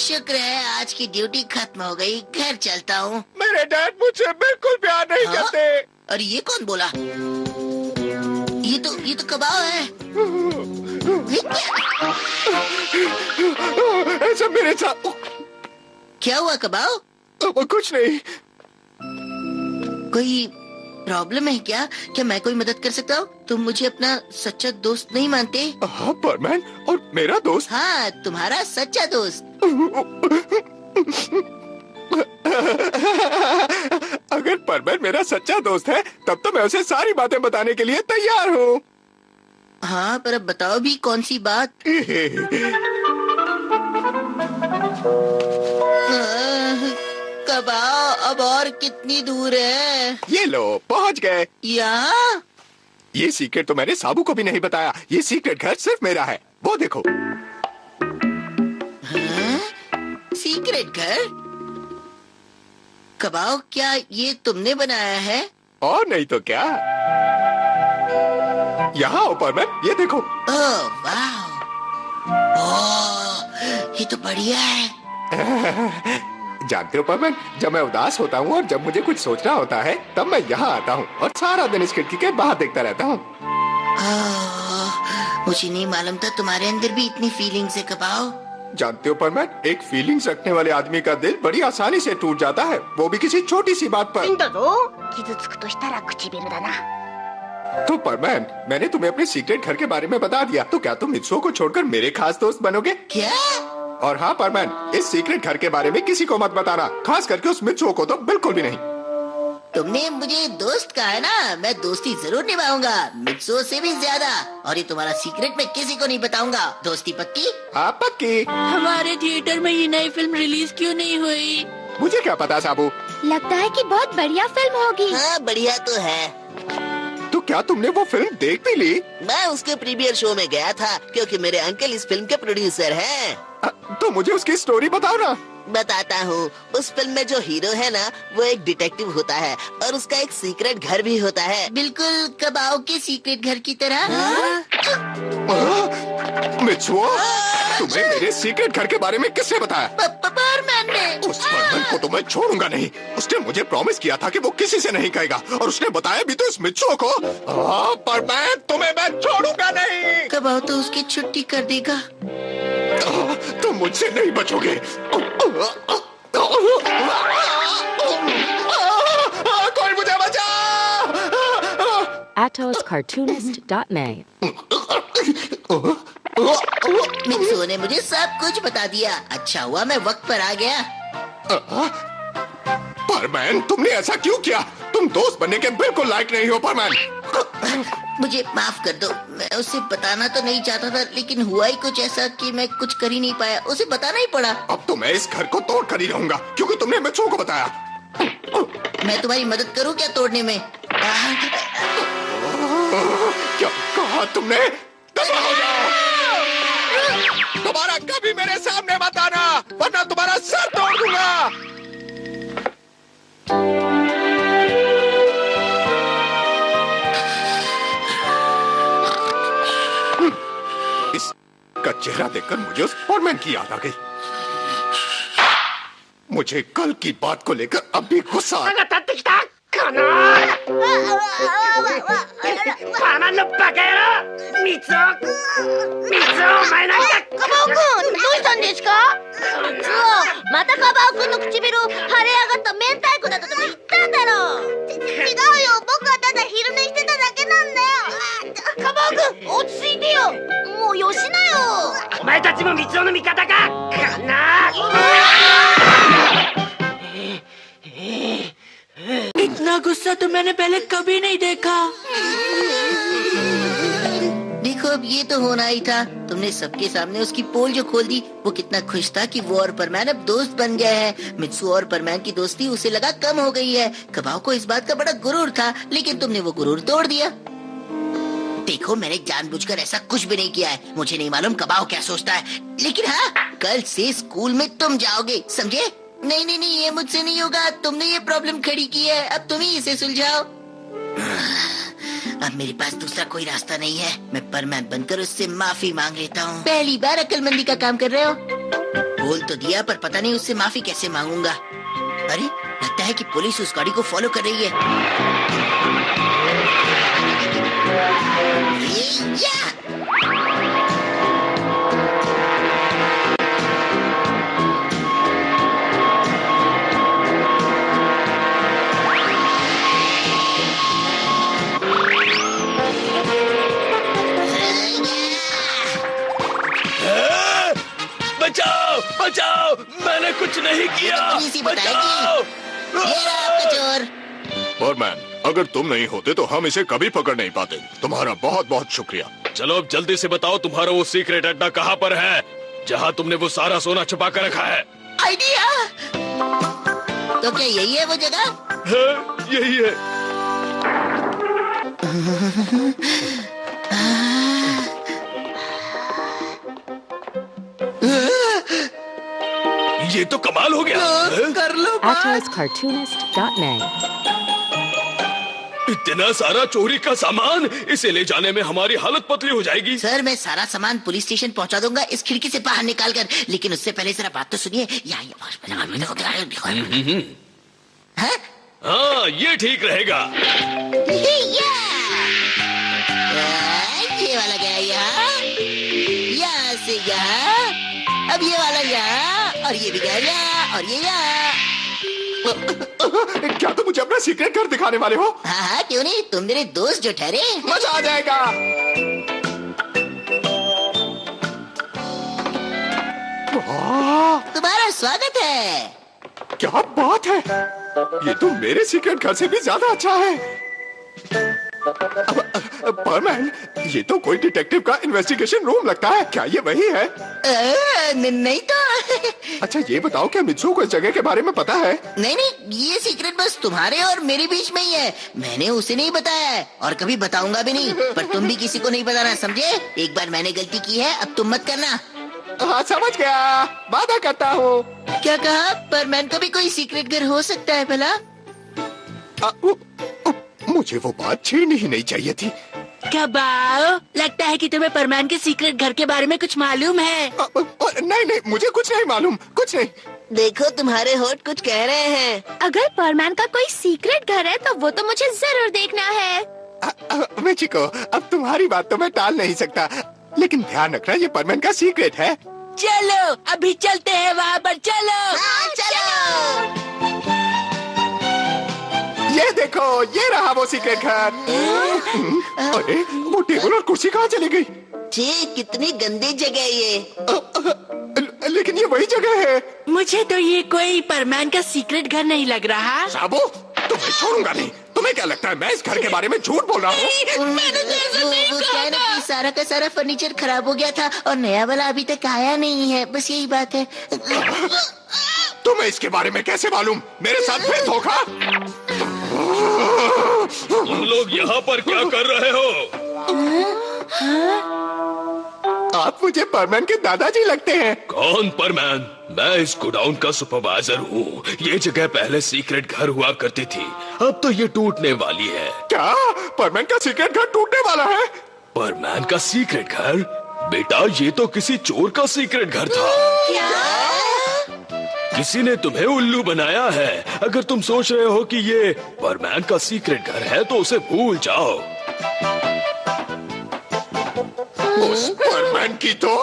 शुक्र है आज की ड्यूटी खत्म हो गई, घर चलता हूँ। मेरे डैड मुझसे बिल्कुल प्यार नहीं करते। और ये कौन बोला? ये तो कबाब है। ऐसा मेरे साथ क्या हुआ कबाब? कुछ नहीं। कोई प्रॉब्लम है क्या? क्या मैं कोई मदद कर सकता हूँ? तुम मुझे अपना सच्चा दोस्त नहीं मानते? हाँ परमैन, और मेरा दोस्त। हाँ, तुम्हारा सच्चा दोस्त। अगर परमैन मेरा सच्चा दोस्त है तब तो मैं उसे सारी बातें बताने के लिए तैयार हूँ। हाँ, पर अब बताओ भी कौन सी बात? कबाब अब और कितनी दूर है? ये लो पहुँच गए। यहाँ? ये सीक्रेट तो मैंने साबू को भी नहीं बताया। ये सीक्रेट घर सिर्फ मेरा है, वो देखो। सीक्रेट घर? कबाब क्या ये तुमने बनाया है? और नहीं तो क्या। यहाँ आओ परमैन, ये देखो। ओह वाह, ओह ये तो बढ़िया है। जानते हो परमैन, जब मैं उदास होता हूँ और जब मुझे कुछ सोचना होता है तब मैं यहाँ आता हूँ और सारा दिन इस खिड़की के बाहर देखता रहता हूँ। मुझे नहीं मालूम था तुम्हारे अंदर भी इतनी फीलिंग्स है कबाब। जानते हो परमैन, एक फीलिंग्स रखने वाले आदमी का दिल बड़ी आसानी से टूट जाता है, वो भी किसी छोटी सी बात पर। तो परमैन, मैंने तुम्हें अपने सीक्रेट घर के बारे में बता दिया, तो क्या तुम मित्सुओ को छोड़कर मेरे खास दोस्त बनोगे? क्या? और हाँ परमैन, इस सीक्रेट घर के बारे में किसी को मत बताना, खास करके उस मित्सुओ को तो बिल्कुल भी नहीं। तुमने मुझे दोस्त कहा है ना, मैं दोस्ती जरूर निभाऊंगा, मित्सुओ से भी ज्यादा। और ये तुम्हारा सीक्रेट मैं किसी को नहीं बताऊंगा। दोस्ती पक्की? हाँ पक्की। हमारे थिएटर में ये नई फिल्म रिलीज क्यों नहीं हुई? मुझे क्या पता साबू। लगता है कि बहुत बढ़िया फिल्म होगी। हाँ बढ़िया तो है। तो क्या तुमने वो फिल्म देख भी ली? मैं उसके प्रीमियर शो में गया था क्योंकि मेरे अंकल इस फिल्म के प्रोड्यूसर हैं। तो मुझे उसकी स्टोरी बताओ ना। बताता हूँ। उस फिल्म में जो हीरो है ना, वो एक डिटेक्टिव होता है और उसका एक सीक्रेट घर भी होता है, बिल्कुल कबाब के सीक्रेट घर की तरह। मित्सुओ, तुम्हें मेरे सीक्रेट घर के बारे में किसने बताया? परमैन ने। उस परमैन को तो मैं छोड़ूंगा नहीं। उसने मुझे प्रॉमिस किया था कि वो किसी से नहीं कहेगा, और उसने बताया भी तो इस मित्सुओ को। परमैन, तुम्हें मैं छोड़ूंगा नहीं। कबाब तो उसकी छुट्टी कर देगा। तुम मुझसे नहीं बचोगे। कोई मुझे बचा। AtosCartoonist.me मित्सुओ ने मुझे सब कुछ बता दिया। अच्छा हुआ मैं वक्त पर आ गया। परमैन, तुमने ऐसा क्यों किया? तुम दोस्त बनने के बिल्कुल लायक नहीं हो परमैन। मुझे माफ कर दो, मैं उसे बताना तो नहीं चाहता था, लेकिन हुआ ही कुछ ऐसा कि मैं कुछ कर ही नहीं पाया, उसे बताना ही पड़ा। अब तो मैं इस घर को तोड़ कर ही रहूंगा क्योंकि तुमने मित्सुओ को बताया। मैं तुम्हारी मदद करूं क्या तोड़ने में? क्या कहा तुमने? दफा हो जाओ। दोबारा कभी मेरे सामने मत आना, वरना तुम्हारा सर तोड़ दूंगा। इसका चेहरा देखकर मुझे उस परमैन की याद आ गई। मुझे कल की बात को लेकर अब भी गुस्सा आ रहा है। इतना गुस्सा तो मैंने पहले कभी नहीं देखा। देखो अब ये तो होना ही था। तुमने सबके सामने उसकी पोल जो खोल दी। वो कितना खुश था कि वो और परमैन अब दोस्त बन गए हैं। मित्सुओ और परमैन की दोस्ती उसे लगा कम हो गई है। कबाब को इस बात का बड़ा गुरूर था, लेकिन तुमने वो गुरूर तोड़ दिया। देखो मैंने जानबूझकर ऐसा कुछ भी नहीं किया है। मुझे नहीं मालूम कबाब क्या सोचता है, लेकिन हाँ, कल से स्कूल में तुम जाओगे, समझे? नहीं नहीं नहीं, ये मुझसे नहीं होगा। तुमने ये प्रॉब्लम खड़ी की है, अब तुम ही इसे सुलझाओ। अब मेरे पास दूसरा कोई रास्ता नहीं है। मैं परमैन बनकर उससे माफी मांग लेता हूँ। पहली बार अक्लमंदी का काम कर रहे हो। बोल तो दिया, पर पता नहीं उससे माफी कैसे मांगूंगा। अरे लगता है कि पुलिस उस गाड़ी को फॉलो कर रही है। या! बचाओ बचाओ, मैंने कुछ नहीं किया। पुलिस ही बताएगी। बचाओ। ये रहा आपका चोर। परमैन, अगर तुम नहीं होते तो हम इसे कभी पकड़ नहीं पाते। तुम्हारा बहुत बहुत शुक्रिया। चलो अब जल्दी से बताओ, तुम्हारा वो सीक्रेट अड्डा कहाँ पर है, जहाँ तुमने वो सारा सोना छुपा कर रखा है? आइडिया। तो क्या यही है वो जगह? यही है। ये तो कमाल हो गया। कर लो AtosCartoonist.net. इतना सारा चोरी का सामान, इसे ले जाने में हमारी हालत पतली हो जाएगी। सर, मैं सारा सामान पुलिस स्टेशन पहुंचा दूंगा इस खिड़की से बाहर निकाल कर, लेकिन उससे पहले जरा बात तो सुनिए। हाँ? हाँ, ये ठीक रहेगा। ये वाला गया यहाँ, यहाँ से यहाँ, अब ये वाला यहाँ, और ये भी गया यहाँ, और ये यहाँ। क्या तुम मुझे अपना सीक्रेट घर दिखाने वाले हो? हाँ हाँ, क्यों नहीं, तुम मेरे दोस्त जो ठहरे। मजा आ जाएगा। तुम्हारा स्वागत है। क्या बात है, ये तो मेरे सीक्रेट घर से भी ज्यादा अच्छा है। परमैन, ये तो कोई डिटेक्टिव का इन्वेस्टिगेशन रूम लगता है। क्या ये वही है? नहीं तो। अच्छा ये बताओ, क्या मित्सुओ को इस जगह के बारे में पता है? नहीं नहीं, ये सीक्रेट बस तुम्हारे और मेरे बीच में ही है। मैंने उसे नहीं बताया है और कभी बताऊंगा भी नहीं। पर तुम भी किसी को नहीं बताना, समझे? एक बार मैंने गलती की है, अब तुम मत करना। हाँ समझ गया, वादा करता हूँ। क्या कहा? परमैन का भी कोई सीक्रेट घर हो सकता है भला? मुझे वो बात छेड़नी ही नहीं चाहिए थी। कबाओ, लगता है कि तुम्हें परमैन के सीक्रेट घर के बारे में कुछ मालूम है। नहीं नहीं, मुझे कुछ नहीं मालूम, कुछ नहीं। देखो तुम्हारे होठ कुछ कह रहे हैं। अगर परमैन का कोई सीक्रेट घर है तो वो तो मुझे जरूर देखना है। मिचिको, अब तुम्हारी बात तो मैं टाल नहीं सकता, लेकिन ध्यान रखना ये परमैन का सीक्रेट है। चलो अभी चलते हैं वहाँ पर, चलो। हाँ, चलो। ये देखो, ये रहा वो सीक्रेट घर। अरे वो टेबल और कुर्सी कहाँ चली गई? जी, कितनी गंदी जगह है ये। लेकिन ये वही जगह है। मुझे तो ये कोई परमैन का सीक्रेट घर नहीं लग रहा। साबू, तुम्हें छोड़ूंगा नहीं। तुम्हें क्या लगता है मैं इस घर के बारे में झूठ बोल रहा हूँ? मैंने तो ऐसा नहीं वो कहा क्या है ना कि सारा का सारा फर्नीचर खराब हो गया था और नया वाला अभी तक आया नहीं है, बस यही बात है। तुम्हें इसके बारे में कैसे मालूम? मेरे साथ फिर धोखा? तुम लोग यहाँ पर क्या कर रहे हो? आप मुझे परमैन के दादाजी लगते हैं। कौन परमैन? मैं इस गोडाउन का सुपरवाइजर हूँ। ये जगह पहले सीक्रेट घर हुआ करती थी, अब तो ये टूटने वाली है। क्या परमैन का सीक्रेट घर टूटने वाला है? परमैन का सीक्रेट घर? बेटा, ये तो किसी चोर का सीक्रेट घर था। किसी ने तुम्हें उल्लू बनाया है। अगर तुम सोच रहे हो कि ये परमैन का सीक्रेट घर है तो उसे भूल जाओ। उस परमैन की तो